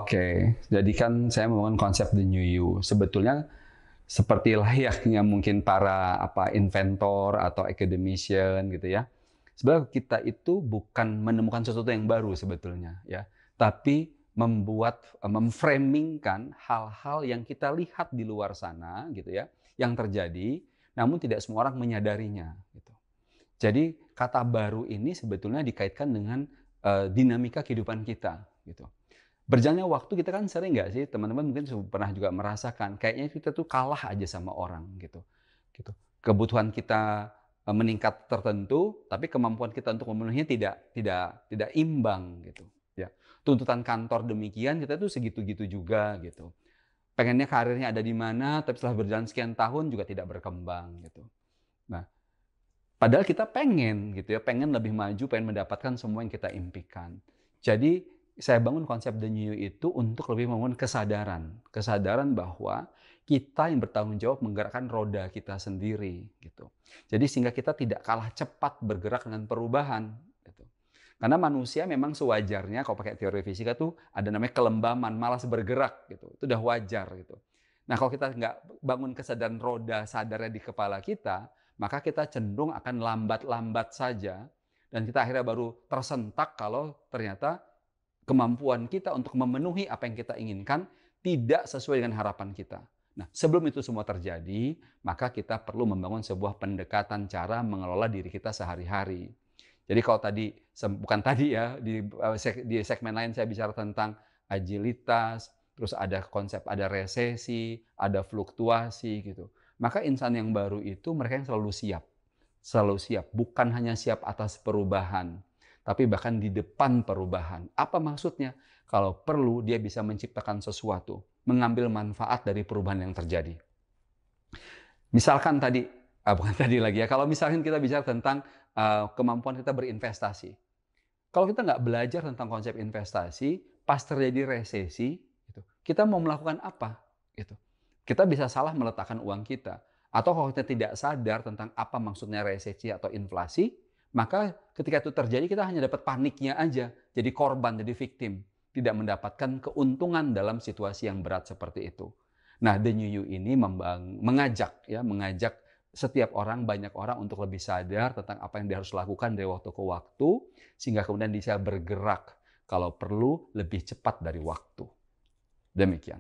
Oke, jadi kan saya membangun konsep the new you. Sebetulnya seperti layaknya mungkin para inventor atau academician gitu ya. Sebenarnya kita itu bukan menemukan sesuatu yang baru sebetulnya ya, tapi memframingkan hal-hal yang kita lihat di luar sana gitu ya, yang terjadi, namun tidak semua orang menyadarinya gitu. Jadi kata baru ini sebetulnya dikaitkan dengan dinamika kehidupan kita gitu. Berjalannya waktu kita kan sering nggak sih teman-teman mungkin pernah juga merasakan kayaknya kita tuh kalah aja sama orang gitu, gitu. Kebutuhan kita, meningkat tertentu, tapi kemampuan kita untuk memenuhinya tidak imbang gitu, ya. Tuntutan kantor demikian, kita tuh segitu-gitu juga gitu. Pengennya karirnya ada di mana, tapi setelah berjalan sekian tahun juga tidak berkembang gitu. Nah, padahal kita pengen gitu ya, pengen lebih maju, pengen mendapatkan semua yang kita impikan. Jadi, saya bangun konsep The New You itu untuk lebih membangun kesadaran. Kesadaran bahwa kita yang bertanggung jawab menggerakkan roda kita sendiri gitu. Jadi sehingga kita tidak kalah cepat bergerak dengan perubahan gitu. Karena manusia memang sewajarnya kalau pakai teori fisika tuh ada namanya kelembaman, malas bergerak gitu. Itu udah wajar gitu. Nah, kalau kita nggak bangun kesadaran roda sadarnya di kepala kita, maka kita cenderung akan lambat-lambat saja dan kita akhirnya baru tersentak kalau ternyata kemampuan kita untuk memenuhi apa yang kita inginkan tidak sesuai dengan harapan kita. Nah, sebelum itu semua terjadi, maka kita perlu membangun sebuah pendekatan cara mengelola diri kita sehari-hari. Jadi kalau tadi, bukan tadi ya, di segmen lain saya bicara tentang agilitas, terus ada konsep, ada resesi, ada fluktuasi gitu. Maka insan yang baru itu mereka yang selalu siap. Selalu siap, bukan hanya siap atas perubahan, tapi bahkan di depan perubahan. Apa maksudnya? Kalau perlu dia bisa menciptakan sesuatu, mengambil manfaat dari perubahan yang terjadi. Misalkan tadi, bukan tadi lagi ya, kalau misalkan kita bicara tentang kemampuan kita berinvestasi. Kalau kita nggak belajar tentang konsep investasi, pas terjadi resesi, gitu, kita mau melakukan apa? Gitu. Kita bisa salah meletakkan uang kita. Atau kalau kita tidak sadar tentang apa maksudnya resesi atau inflasi, maka ketika itu terjadi kita hanya dapat paniknya aja, jadi korban, jadi victim, tidak mendapatkan keuntungan dalam situasi yang berat seperti itu. Nah, The New You ini mengajak setiap orang, banyak orang untuk lebih sadar tentang apa yang dia harus lakukan dari waktu ke waktu, sehingga kemudian bisa bergerak kalau perlu lebih cepat dari waktu. Demikian.